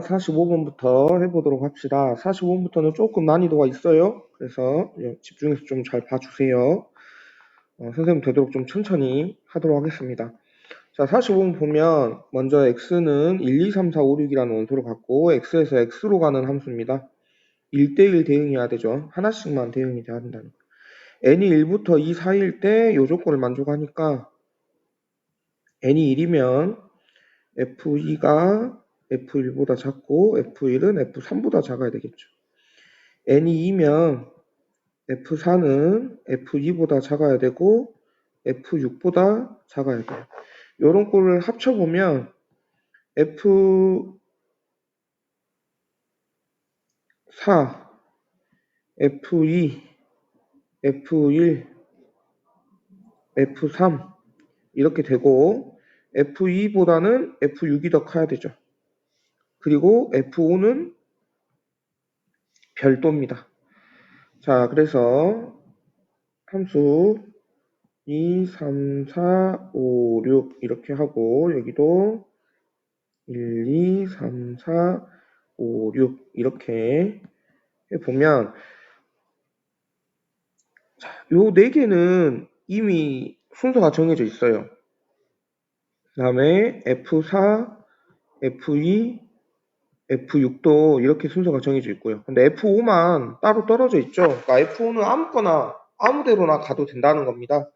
45번부터 해보도록 합시다. 45번부터는 조금 난이도가 있어요. 그래서 집중해서 좀 잘 봐주세요. 선생님 되도록 좀 천천히 하도록 하겠습니다. 자, 45번 보면 먼저 x는 1, 2, 3, 4, 5, 6이라는 원소를 갖고 x에서 x로 가는 함수입니다. 1대1 대응해야 되죠. 하나씩만 대응이 돼야 된다는 거. n이 1부터 2 사이일 때 이 조건을 만족하니까 n이 1이면 f2가 f1보다 작고 f1은 f3보다 작아야 되겠죠. n이 2면 f4는 f2보다 작아야 되고 f6보다 작아야 돼요. 이런 꼴을 합쳐보면 f4, f2, f1, f3 이렇게 되고 f2보다는 f6이 더 커야 되죠. 그리고 f5는 별도입니다. 자, 그래서 함수 2, 3, 4, 5, 6 이렇게 하고 여기도 1, 2, 3, 4, 5, 6 이렇게 해보면 요 4개는 이미 순서가 정해져 있어요. 그 다음에 F4, F2, F6도 이렇게 순서가 정해져 있고요. 근데 F5만 따로 떨어져 있죠. 그러니까 F5는 아무거나 아무데로나 가도 된다는 겁니다.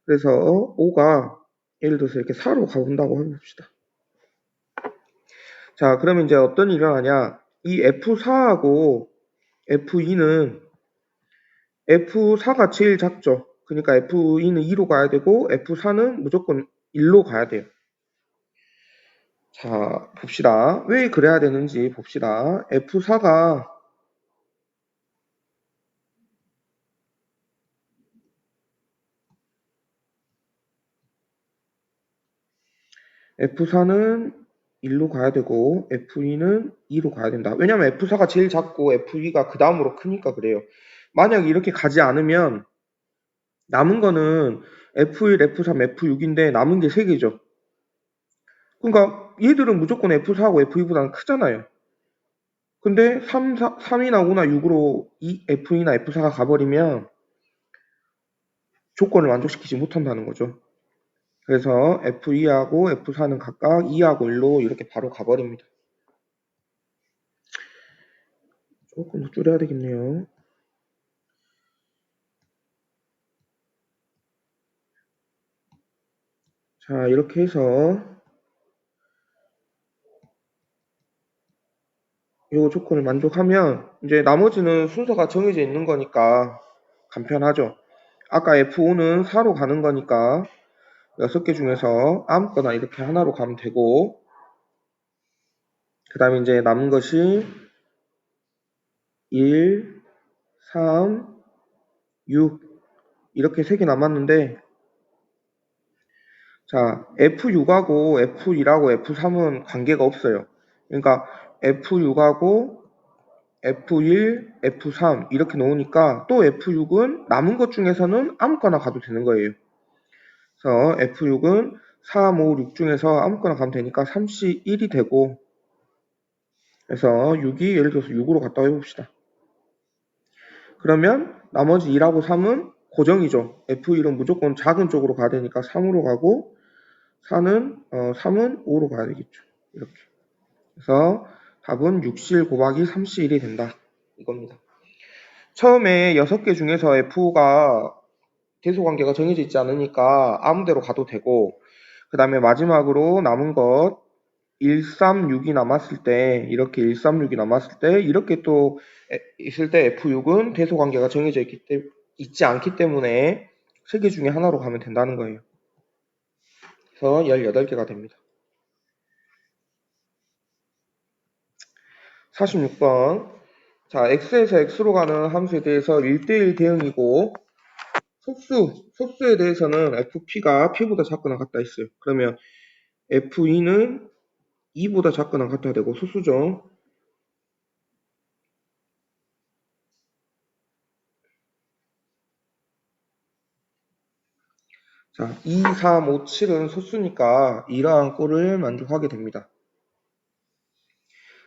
그래서 5가 예를 들어서 이렇게 4로 가본다고 해봅시다. 자, 그러면 이제 어떤 일이 일어나냐. 이 F4하고 F2는 F4가 제일 작죠. 그러니까 F2는 2로 가야 되고 F4는 무조건 1로 가야 돼요. 자, 봅시다. 왜 그래야 되는지 봅시다. F4는 1로 가야 되고 F2는 2로 가야 된다. 왜냐면 F4가 제일 작고 F2가 그 다음으로 크니까 그래요. 만약 이렇게 가지 않으면 남은 거는 F1, F3, F6인데 남은 게 3개죠. 그러니까 얘들은 무조건 F4하고 F2보다는 크잖아요. 근데 3이나 5나 6으로 F나 F4가 가버리면 조건을 만족시키지 못한다는 거죠. 그래서 F2하고 F4는 각각 2하고 1로 이렇게 바로 가버립니다. 조금 더 줄여야 되겠네요. 자, 이렇게 해서 이 조건을 만족하면 이제 나머지는 순서가 정해져 있는 거니까 간편하죠. 아까 F5는 4로 가는 거니까 6개 중에서 아무거나 이렇게 하나로 가면 되고 그 다음에 이제 남은 것이 1, 3, 6 이렇게 3개 남았는데 자, F6하고 F1하고 F3은 관계가 없어요. 그러니까 F6하고 F1, F3 이렇게 놓으니까 또 F6은 남은 것 중에서는 아무거나 가도 되는 거예요. 그래서 F6은 3, 5, 6 중에서 아무거나 가면 되니까 31이 되고 그래서 6이 예를 들어서 6으로 갔다고 해봅시다. 그러면 나머지 2하고 3은 고정이죠. F1은 무조건 작은 쪽으로 가야 되니까 3으로 가고 3은 5로 가야 되겠죠. 이렇게. 그래서 답은 6실 곱하기 3실1이 된다. 이겁니다. 처음에 6개 중에서 F가 대소관계가 정해져 있지 않으니까 아무데로 가도 되고 그 다음에 마지막으로 남은 것 136이 남았을 때 이렇게 136이 남았을 때 이렇게 또 있을 때 F6은 대소관계가 정해져 있지 않기 때문에 3개 중에 하나로 가면 된다는 거예요. 그래서 18개가 됩니다. 46번 자, x에서 x로 가는 함수에 대해서 1대1 대응이고 속수에 대해서는 fp가 p보다 작거나 같다 했어요. 그러면 f2는 2보다 작거나 같아야 되고 소수죠. 자, 2, 3, 5, 7은 소수니까 이러한 꼴을 만족하게 됩니다.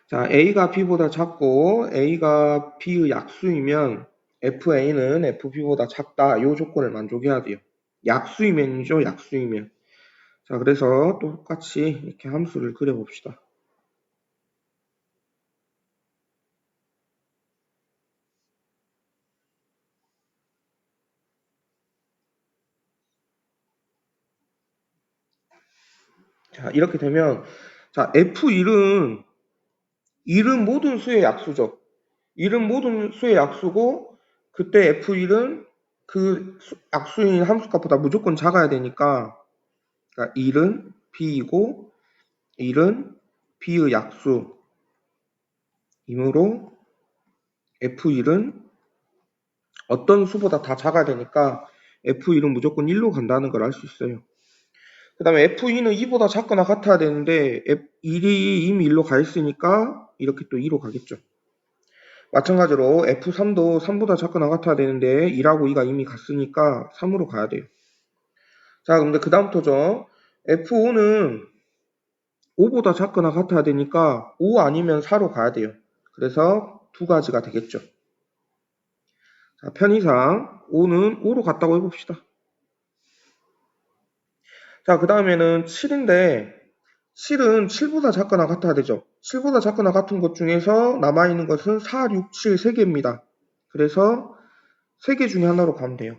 자, A가 B보다 작고 A가 B의 약수이면 FA는 FB보다 작다. 이 조건을 만족해야 돼요. 약수이면이죠, 약수이면. 자, 그래서 똑같이 이렇게 함수를 그려봅시다. 자, 이렇게 되면, 자, F1은 모든 수의 약수죠. 1은 모든 수의 약수고, 그때 F1은 그 약수인 함수값보다 무조건 작아야 되니까, 그러니까 1은 B이고, 1은 B의 약수이므로 F1은 어떤 수보다 다 작아야 되니까 F1은 무조건 1로 간다는 걸 알 수 있어요. 그 다음에 F2는 2보다 작거나 같아야 되는데 F1이 이미 1로 가 있으니까 이렇게 또 2로 가겠죠. 마찬가지로 F3도 3보다 작거나 같아야 되는데 2하고 2가 이미 갔으니까 3으로 가야 돼요. 자, 근데 그 다음부터죠. F5는 5보다 작거나 같아야 되니까 5 아니면 4로 가야 돼요. 그래서 두 가지가 되겠죠. 자, 편의상 5는 5로 갔다고 해봅시다. 자, 그 다음에는 7인데 7은 7보다 작거나 같아야 되죠. 7보다 작거나 같은 것 중에서 남아있는 것은 4, 6, 7 3개입니다. 그래서 3개 중에 하나로 가면 돼요.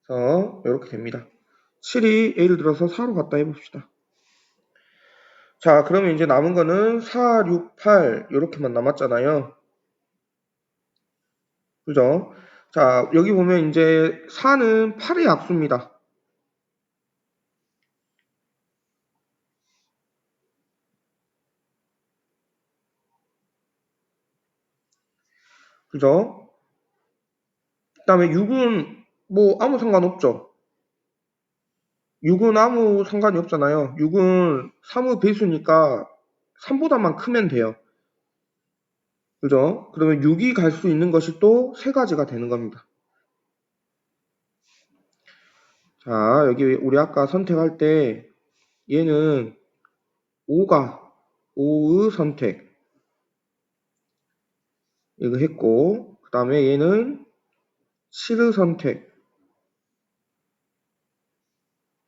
그래서 이렇게 됩니다. 7이 예를 들어서 4로 갔다 해봅시다. 자, 그러면 이제 남은 거는 4, 6, 8 이렇게만 남았잖아요. 그죠? 자, 여기 보면 이제 4는 8의 약수입니다. 그죠? 그 다음에 6은 뭐 아무 상관없죠. 6은 아무 상관이 없잖아요. 6은 3의 배수니까 3보다만 크면 돼요. 그죠? 그러면 6이 갈 수 있는 것이 또 세 가지가 되는 겁니다. 자, 여기 우리 아까 선택할 때 얘는 5의 선택 이거 했고 그 다음에 얘는 7의 선택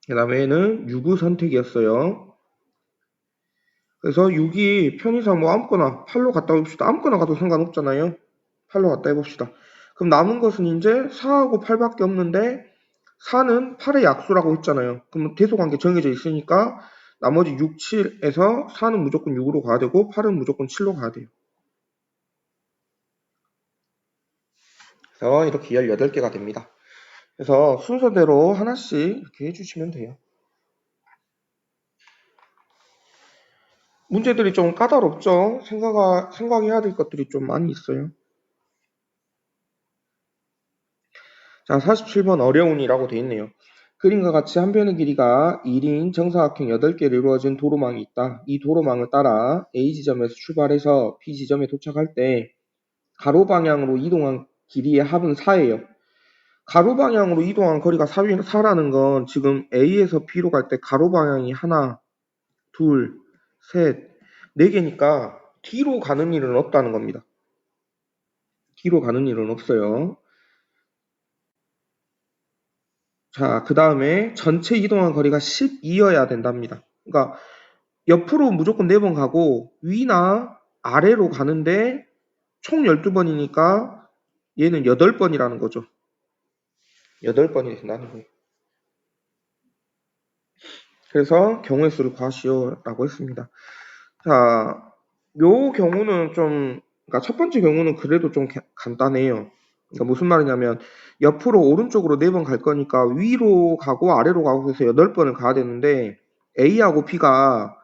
그 다음에 얘는 6의 선택이었어요. 그래서 6이 편의상 뭐 아무거나 8로 갔다 해봅시다. 아무거나 가도 상관없잖아요. 8로 갔다 해봅시다. 그럼 남은 것은 이제 4하고 8밖에 없는데 4는 8의 약수라고 했잖아요. 그럼 대소관계 정해져 있으니까 나머지 6, 7에서 4는 무조건 6으로 가야 되고 8은 무조건 7로 가야 돼요. 그래서 이렇게 18개가 됩니다. 그래서 순서대로 하나씩 이렇게 해주시면 돼요. 문제들이 좀 까다롭죠? 생각해야 될 것들이 좀 많이 있어요. 자, 47번 어려운이라고 되어 있네요. 그림과 같이 한 편의 길이가 1인 정사각형 8개로 이루어진 도로망이 있다. 이 도로망을 따라 A 지점에서 출발해서 B 지점에 도착할 때 가로 방향으로 이동한 길이의 합은 4예요. 가로 방향으로 이동한 거리가 4라는 건 지금 A에서 B로 갈 때 가로 방향이 하나, 둘, 셋, 4개니까 뒤로 가는 일은 없다는 겁니다. 뒤로 가는 일은 없어요. 자, 그 다음에 전체 이동한 거리가 12여야 된답니다. 그러니까 옆으로 무조건 4번 가고 위나 아래로 가는데 총 12번이니까 얘는 8번이라는 거죠. 8번이 된다는 거예요. 그래서 경우의 수를 구하시오라고 했습니다. 자, 요 경우는 좀, 그러니까 첫 번째 경우는 그래도 좀 간단해요. 그러니까 무슨 말이냐면 옆으로 오른쪽으로 4번 갈 거니까 위로 가고 아래로 가고 해서 8번을 가야 되는데 A하고 B가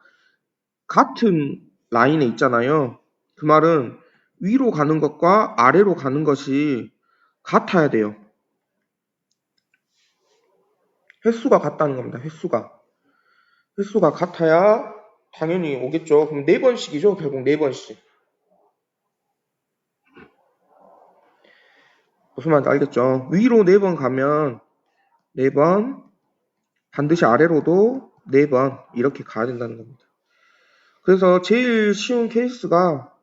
같은 라인에 있잖아요. 그 말은 위로 가는 것과 아래로 가는 것이 같아야 돼요. 횟수가 같다는 겁니다. 횟수가 같아야 당연히 오겠죠. 그럼 4번씩이죠. 결국 4번씩. 무슨 말인지 알겠죠? 위로 4번 가면 4번, 반드시 아래로도 4번 이렇게 가야 된다는 겁니다. 그래서 제일 쉬운 케이스가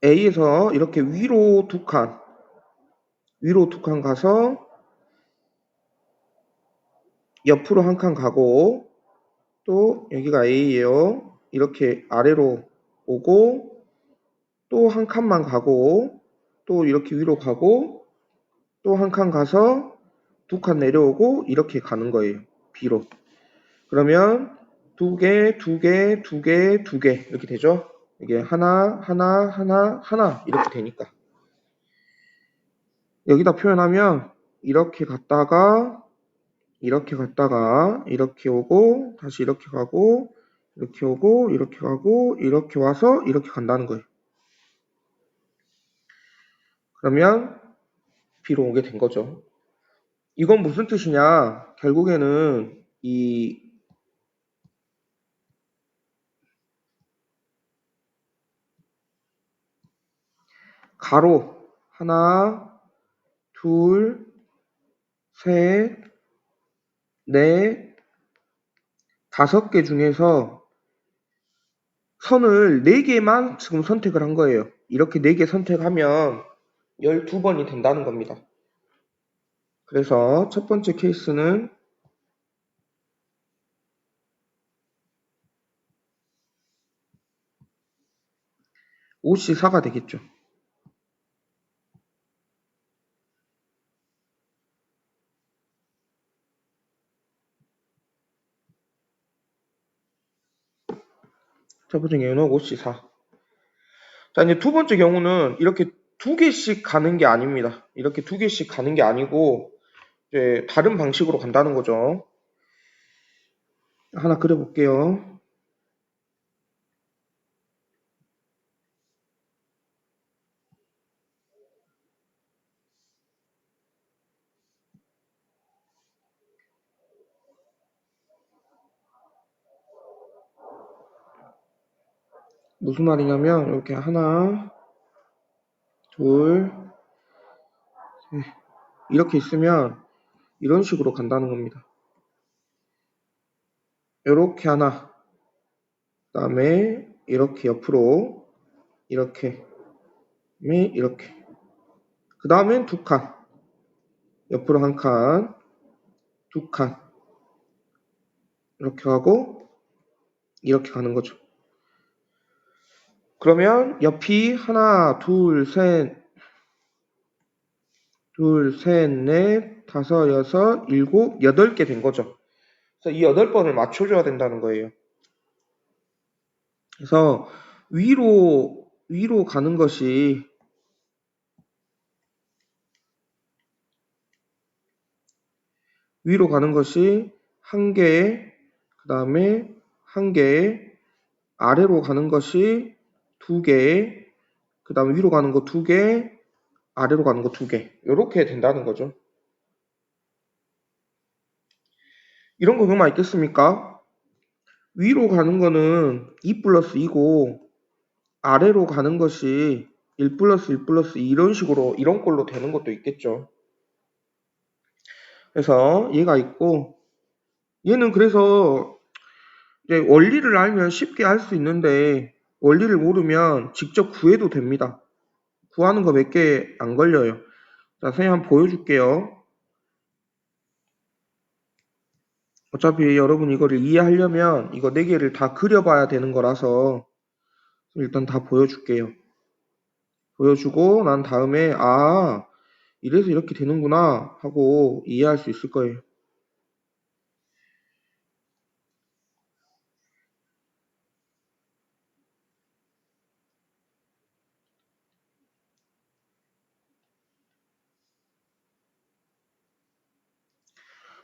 A에서 이렇게 위로 두 칸 가서 옆으로 한 칸 가고, 또 여기가 A예요. 이렇게 아래로 오고, 또 한 칸만 가고, 또 이렇게 위로 가고, 또 한 칸 가서 두 칸 내려오고, 이렇게 가는 거예요. B로. 그러면 두 개, 두 개, 두 개, 두 개 이렇게 되죠. 이게 하나, 하나, 하나, 하나 이렇게 되니까. 여기다 표현하면 이렇게 갔다가 이렇게 갔다가 이렇게 오고 다시 이렇게 가고 이렇게 오고 이렇게 가고 이렇게 와서 이렇게 간다는 거예요. 그러면 B로 오게 된 거죠. 이건 무슨 뜻이냐? 결국에는 이 가로 하나, 둘, 셋, 넷, 5개 중에서 선을 4개만 지금 선택을 한 거예요. 이렇게 4개 선택하면 12번이 된다는 겁니다. 그래서 첫 번째 케이스는 OC4가 되겠죠. 첫 번째 경우는 OC4. 자, 이제 두 번째 경우는 이렇게 2개씩 가는 게 아닙니다. 이렇게 2개씩 가는 게 아니고 이제 다른 방식으로 간다는 거죠. 하나 그려볼게요. 무슨 말이냐면 이렇게 하나, 둘, 셋 이렇게 있으면 이런 식으로 간다는 겁니다. 이렇게 하나, 그 다음에 이렇게 옆으로 이렇게 이렇게 그 다음엔 두 칸 옆으로 한 칸, 두 칸 이렇게 하고 이렇게 가는 거죠. 그러면 옆이 하나, 둘, 셋, 넷, 다섯, 여섯, 일곱, 8개 된 거죠. 그래서 이 8번을 맞춰줘야 된다는 거예요. 그래서 위로 가는 것이 한 개, 그 다음에 한 개, 아래로 가는 것이 두 개, 그 다음에 위로 가는 거 두 개, 아래로 가는 거 두 개. 이렇게 된다는 거죠. 이런 거 그만 있겠습니까? 위로 가는 거는 2 플러스 2고 아래로 가는 것이 1 플러스 1 플러스 2 이런 식으로 이런 꼴로 되는 것도 있겠죠. 그래서 얘가 있고 얘는 그래서 이제 원리를 알면 쉽게 할 수 있는데 원리를 모르면 직접 구해도 됩니다. 구하는 거 몇 개 안 걸려요. 자, 선생님 한번 보여줄게요. 어차피 여러분 이거를 이해하려면 이거 4개를 다 그려봐야 되는 거라서 일단 다 보여줄게요. 보여주고 난 다음에 이래서 이렇게 되는구나 하고 이해할 수 있을 거예요.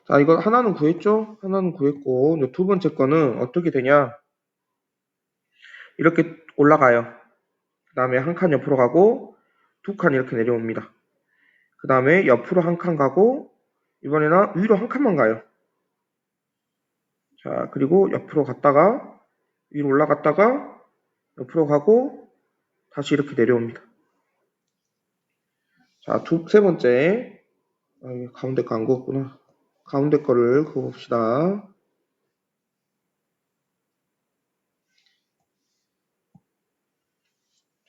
자, 이거 하나는 구했죠? 하나는 구했고 이제 두 번째 거는 어떻게 되냐? 이렇게 올라가요. 그 다음에 한 칸 옆으로 가고 두 칸 이렇게 내려옵니다. 그 다음에 옆으로 한 칸 가고 이번에는 위로 한 칸만 가요. 자, 그리고 옆으로 갔다가 위로 올라갔다가 옆으로 가고 다시 이렇게 내려옵니다. 자, 세 번째. 가운데 거 안 그었구나. 가운데 거를 그어봅시다.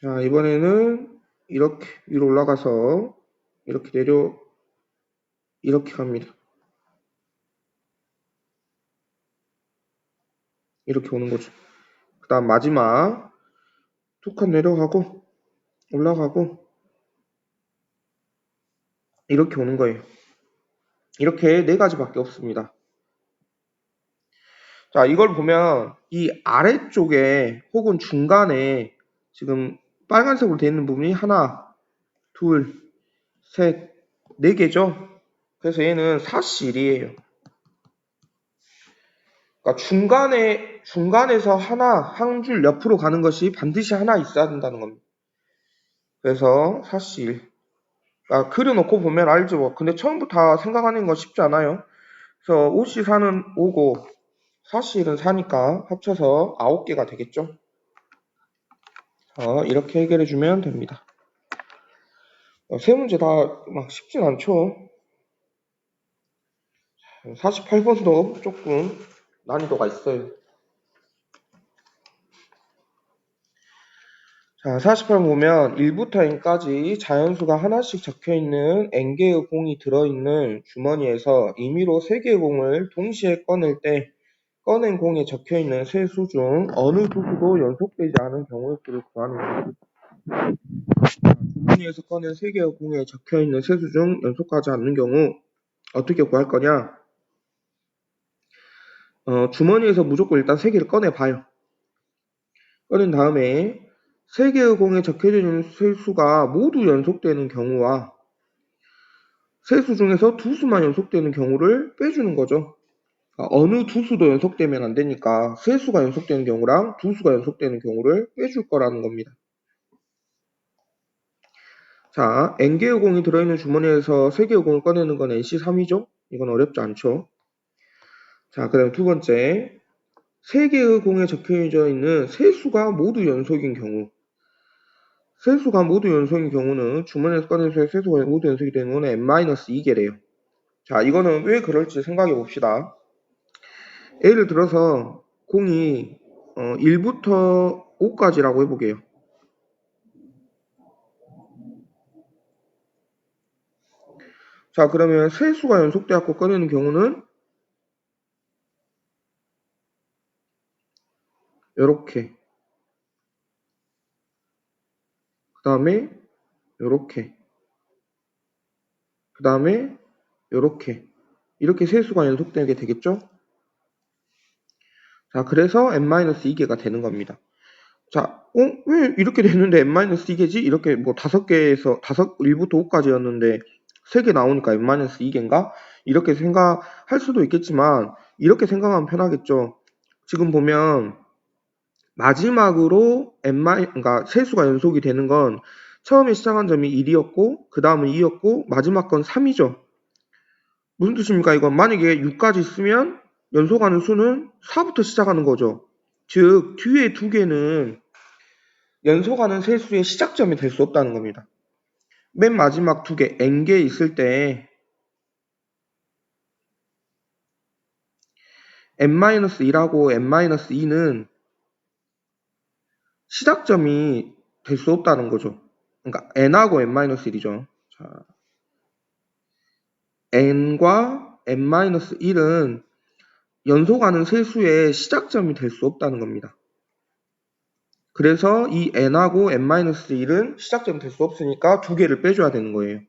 자, 이번에는 이렇게 위로 올라가서 이렇게 이렇게 갑니다. 이렇게 오는 거죠. 그 다음 마지막 두 칸 내려가고 올라가고 이렇게 오는 거예요. 이렇게 네 가지밖에 없습니다. 자, 이걸 보면 이 아래쪽에 혹은 중간에 지금 빨간색으로 되어 있는 부분이 하나, 둘, 셋, 네 개죠. 그래서 얘는 4C1이에요. 그러니까 중간에서 한 줄 옆으로 가는 것이 반드시 하나 있어야 된다는 겁니다. 그래서 4C1. 그러니까 그려놓고 보면 알죠. 뭐. 근데 처음부터 생각하는 건 쉽지 않아요. 그래서 5C4는 5고 4C1은 4니까 합쳐서 9개가 되겠죠. 이렇게 해결해주면 됩니다. 세 문제 다 막 쉽진 않죠. 48번도 조금 난이도가 있어요. 자, 48번 보면 1부터 n까지 자연수가 하나씩 적혀있는 n개의 공이 들어있는 주머니에서 임의로 3개의 공을 동시에 꺼낼 때 꺼낸 공에 적혀있는 세 수 중 어느 두 수도 연속되지 않은 경우의 수를 구하는 겁니다. 주머니에서 꺼낸 3개의 공에 적혀있는 세 수 중 연속하지 않는 경우 어떻게 구할 거냐? 주머니에서 무조건 일단 3개를 꺼내봐요. 꺼낸 다음에 3개의 공에 적혀져 있는 세수가 모두 연속되는 경우와 세수 중에서 두 수만 연속되는 경우를 빼주는 거죠. 어느 두 수도 연속되면 안 되니까 세 수가 연속되는 경우랑 두 수가 연속되는 경우를 빼줄 거라는 겁니다. 자, n개의 공이 들어있는 주머니에서 3개의 공을 꺼내는 건 NC3이죠? 이건 어렵지 않죠? 자, 그 다음 두 번째 3개의 공에 적혀져 있는 세 수가 모두 연속인 경우 세수가 모두 연속인 경우는 주머니에서 꺼낸 수의 세수가 모두 연속이 되는 경우는 n-2개래요. 자, 이거는 왜 그럴지 생각해 봅시다. 예를 들어서 공이 1부터 5까지라고 해보게요. 자, 그러면 세수가 연속돼갖고 꺼내는 경우는 요렇게 그 다음에 요렇게 그 다음에 요렇게 이렇게 세수가 연속되게 되겠죠? 자, 그래서 n-2개가 되는 겁니다. 자, 왜 이렇게 됐는데 n-2개지? 이렇게 뭐 5개에서 1부터 5까지였는데 3개 나오니까 n-2개인가? 이렇게 생각할 수도 있겠지만 이렇게 생각하면 편하겠죠. 지금 보면 마지막으로 그러니까 세수가 연속이 되는 건 처음에 시작한 점이 1이었고 그 다음은 2였고 마지막 건 3이죠. 무슨 뜻입니까? 이건 만약에 6까지 쓰면 연속하는 수는 4부터 시작하는 거죠. 즉 뒤에 두 개는 연속하는 세수의 시작점이 될 수 없다는 겁니다. 맨 마지막 두 개, n개 있을 때 n-1하고 n-2는 시작점이 될 수 없다는 거죠. 그러니까 n하고 n-1이죠. 자, n과 n-1은 연속하는 세수의 시작점이 될 수 없다는 겁니다. 그래서 이 n하고 n-1은 시작점이 될 수 없으니까 두 개를 빼줘야 되는 거예요.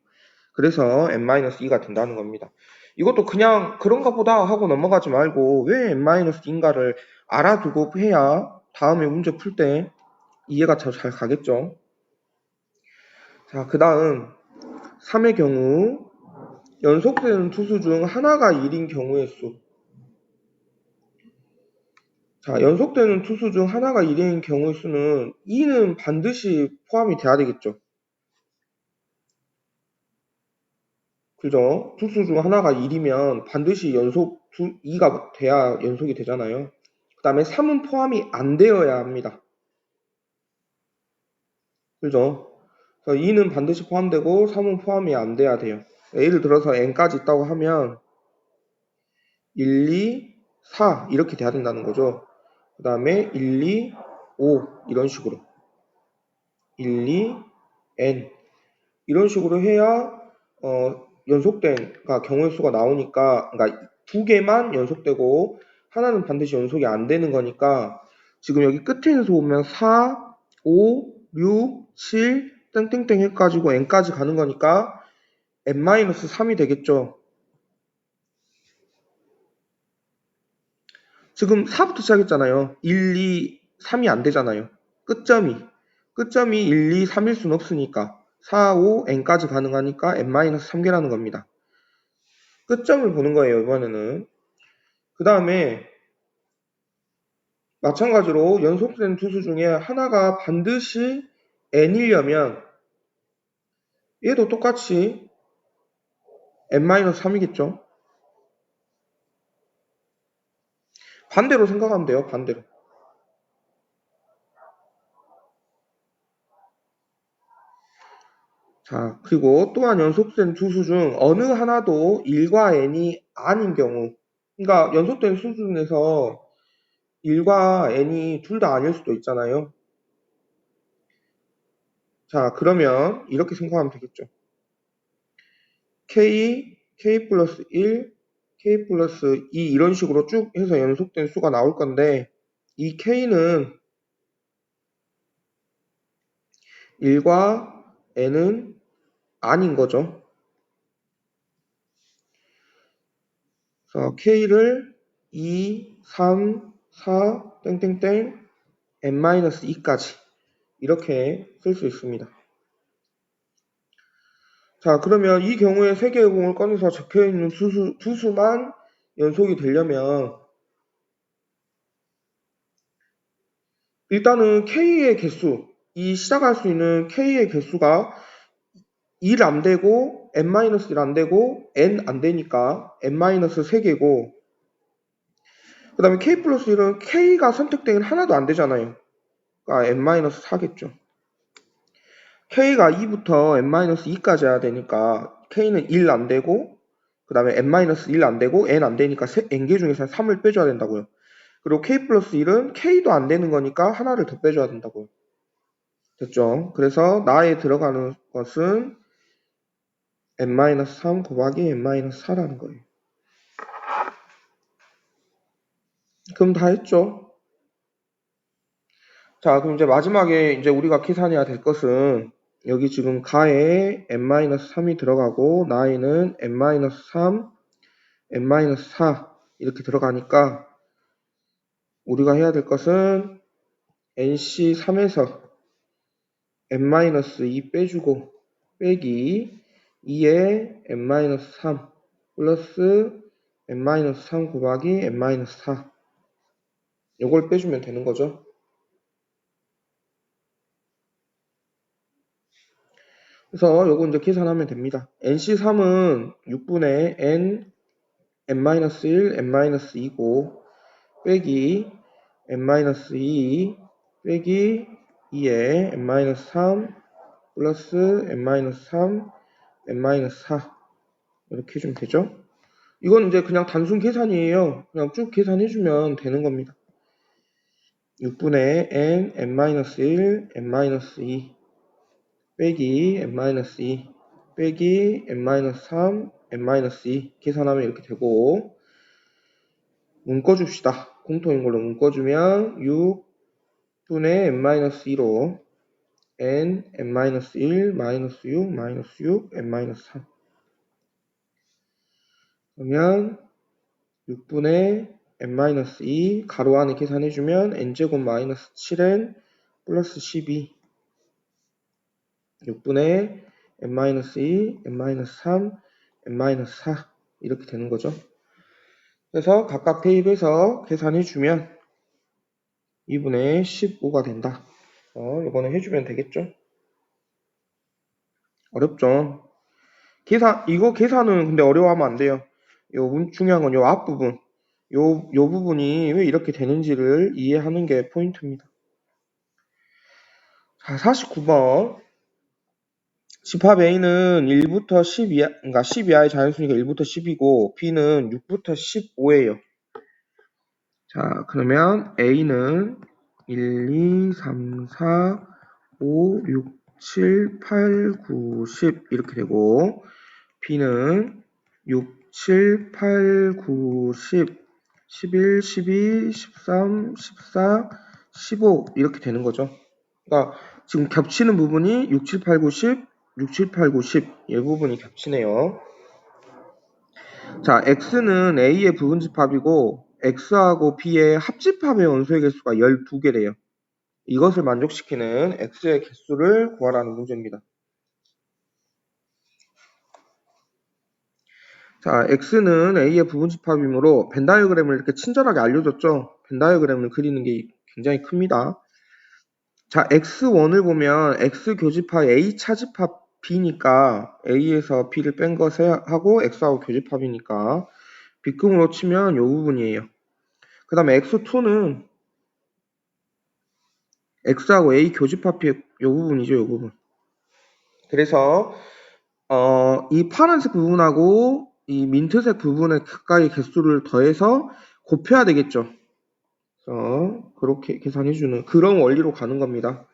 그래서 n-2가 된다는 겁니다. 이것도 그냥 그런가 보다 하고 넘어가지 말고 왜 n-2인가를 알아두고 해야 다음에 문제 풀 때 이해가 잘 가겠죠. 자, 그 다음 3의 경우 연속되는 투수 중 하나가 1인 경우의 수. 자, 연속되는 투수 중 하나가 1인 경우의 수는 2는 반드시 포함이 돼야 되겠죠. 그죠? 투수 중 하나가 1이면 반드시 2가 돼야 연속이 되잖아요. 그 다음에 3은 포함이 안 되어야 합니다. 그죠? 그래서 2는 반드시 포함되고 3은 포함이 안 돼야 돼요. 예를 들어서 n까지 있다고 하면 1, 2, 4 이렇게 돼야 된다는 거죠. 그 다음에 1, 2, 5 이런 식으로. 1, 2, n 이런 식으로 해야 연속된 그러니까 경우의 수가 나오니까 그러니까 두 개만 연속되고 하나는 반드시 연속이 안 되는 거니까 지금 여기 끝에 있는 수 보면 4, 5, 6, 7 땡땡땡 해가지고 n까지 가는 거니까 n-3이 되겠죠. 지금 4부터 시작했잖아요. 1, 2, 3이 안 되잖아요. 끝점이 1, 2, 3일 수는 없으니까 4, 5, n까지 가능하니까 n-3개라는 겁니다. 끝점을 보는 거예요, 이번에는. 그 다음에 마찬가지로 연속된 두수 중에 하나가 반드시 n이려면 얘도 똑같이 n-3이겠죠. 반대로 생각하면 돼요, 반대로. 자, 그리고 또한 연속된 두수 중 어느 하나도 1과 n이 아닌 경우, 그러니까 연속된 수수 중에서 1과 n이 둘 다 아닐 수도 있잖아요. 자, 그러면 이렇게 생각하면 되겠죠. k 플러스 1, k 플러스 2 이런 식으로 쭉 해서 연속된 수가 나올 건데 이 k는 1과 n은 아닌 거죠. 그래서 k를 2, 3, 4, 땡땡땡 n-2까지 이렇게 쓸 수 있습니다. 자, 그러면 이 경우에 세 개의 공을 꺼내서 적혀있는 두수만 연속이 되려면 일단은 k의 개수, 이 시작할 수 있는 k의 개수가 1 안 되고 n-1 안 되고 n 안 되니까 n-3개고 그 다음에 k 플러스 1은 k가 선택되긴 하나도 안 되잖아요. 그러니까 n-4겠죠. k가 2부터 n-2까지 해야 되니까 k는 1 안 되고 그 다음에 n-1 안 되고 n 안 되니까 n개 중에서 3을 빼줘야 된다고요. 그리고 k 플러스 1은 k도 안 되는 거니까 하나를 더 빼줘야 된다고요. 됐죠? 그래서 나에 들어가는 것은 n-3 곱하기 n-4라는 거예요. 그럼 다 했죠? 자, 그럼 이제 마지막에 이제 우리가 계산해야 될 것은 여기 지금 가에 n-3이 들어가고 나에는 n-3, n-4 이렇게 들어가니까 우리가 해야 될 것은 nc3에서 n-2 빼주고 빼기 2에 n-3 플러스 n-3 곱하기 n-4 요걸 빼주면 되는 거죠. 그래서 요거 이제 계산하면 됩니다. nc3은 6분의 n-1, n-2고 빼기 n-2 빼기 2에 n-3 플러스 n-3 n-4 이렇게 해주면 되죠. 이건 이제 그냥 단순 계산이에요. 그냥 쭉 계산해주면 되는 겁니다. 6분의 n, n-1, n-2 빼기 n-2 빼기 n-3, n-2 계산하면 이렇게 되고 묶어줍시다. 공통인 걸로 묶어주면 6분의 n-2로 n, n-1, -6, -6, n-3 그러면 6분의 n-2 가로 안에 계산해주면 n제곱 마이너스 7n 플러스 12 6분의 n-2, n-3, n-4 이렇게 되는 거죠. 그래서 각각 대입해서 계산해주면 2분의 15가 된다. 이거는 해주면 되겠죠. 어렵죠. 이거 계산은 근데 어려워하면 안 돼요. 중요한 건 요 앞부분. 요 부분이 왜 이렇게 되는지를 이해하는 게 포인트입니다. 자, 49번. 집합 A는 1부터 10 이하, 그러니까 10 이하의 자연수니까 1부터 10이고 B는 6부터 15예요. 자, 그러면 A는 1, 2, 3, 4, 5, 6, 7, 8, 9, 10 이렇게 되고 B는 6, 7, 8, 9, 10, 11, 12, 13, 14, 15 이렇게 되는 거죠. 그러니까 지금 겹치는 부분이 6, 7, 8, 9, 10, 6, 7, 8, 9, 10 이 부분이 겹치네요. 자, X는 A의 부분집합이고 X하고 B의 합집합의 원소의 개수가 12개래요. 이것을 만족시키는 X의 개수를 구하라는 문제입니다. 자, X는 A의 부분집합이므로 벤 다이어그램을 이렇게 친절하게 알려줬죠. 벤 다이어그램을 그리는 게 굉장히 큽니다. 자, X1을 보면 X 교집합 A 차집합 B니까 A에서 B를 뺀 것을 하고 X하고 교집합이니까 B금으로 치면 이 부분이에요. 그 다음에 X2는 X하고 A 교집합이 이 부분이죠, 이 부분. 그래서 이 파란색 부분하고 이 민트색 부분의 각각의 개수를 더해서 곱해야 되겠죠. 그래서 그렇게 계산해주는 그런 원리로 가는 겁니다.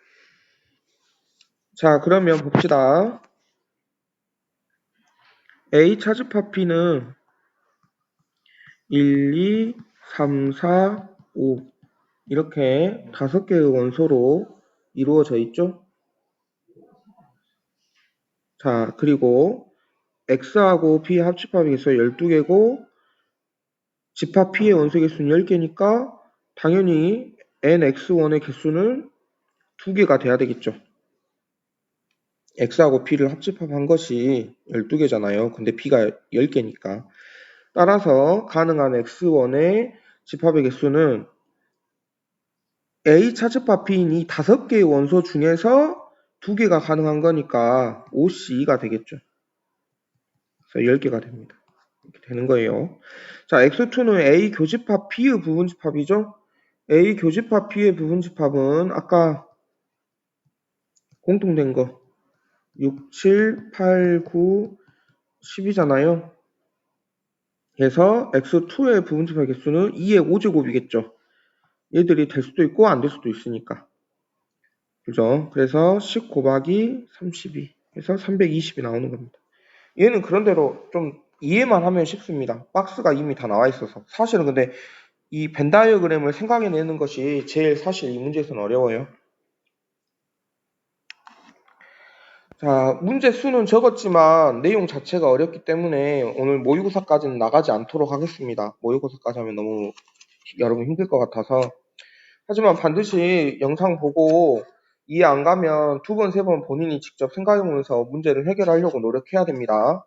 자, 그러면 봅시다. A 차집합 B는 1, 2, 3, 4, 5 이렇게 5개의 원소로 이루어져 있죠. 자, 그리고 X하고 B의 합집합의 개수가 12개고 집합 P의 원소 개수는 10개니까 당연히 nx1의 개수는 2개가 돼야 되겠죠. X하고 P를 합집합한 것이 12개잖아요. 근데 P가 10개니까. 따라서 가능한 X1의 집합의 개수는 A 차집합 B인 이 5개의 원소 중에서 2개가 가능한 거니까 OC가 되겠죠. 그래서 10개가 됩니다. 이렇게 되는 거예요. 자, X2는 A 교집합 B의 부분집합이죠. A 교집합 B의 부분집합은 아까 공통된 거 6, 7, 8, 9, 10이잖아요. 그래서 X2의 부분집합 개수는 2의 5제곱이겠죠. 얘들이 될 수도 있고 안 될 수도 있으니까. 그죠? 그래서 10 곱하기 32 해서 320이 나오는 겁니다. 얘는 그런대로 좀 이해만 하면 쉽습니다. 박스가 이미 다 나와 있어서. 사실은 근데 이 벤 다이어그램을 생각해내는 것이 제일 사실 이 문제에서는 어려워요. 자, 문제 수는 적었지만 내용 자체가 어렵기 때문에 오늘 모의고사까지는 나가지 않도록 하겠습니다. 모의고사까지 하면 너무 여러분 힘들 것 같아서. 하지만 반드시 영상 보고 이해 안 가면 2번, 3번 본인이 직접 생각해보면서 문제를 해결하려고 노력해야 됩니다.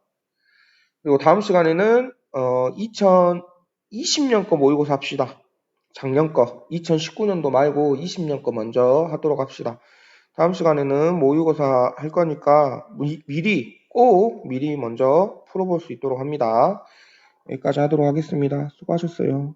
그리고 다음 시간에는 2020년 거 모의고사 합시다. 작년 거 2019년도 말고 20년 거 먼저 하도록 합시다. 다음 시간에는 모의고사 할 거니까 꼭 미리 먼저 풀어볼 수 있도록 합니다. 여기까지 하도록 하겠습니다. 수고하셨어요.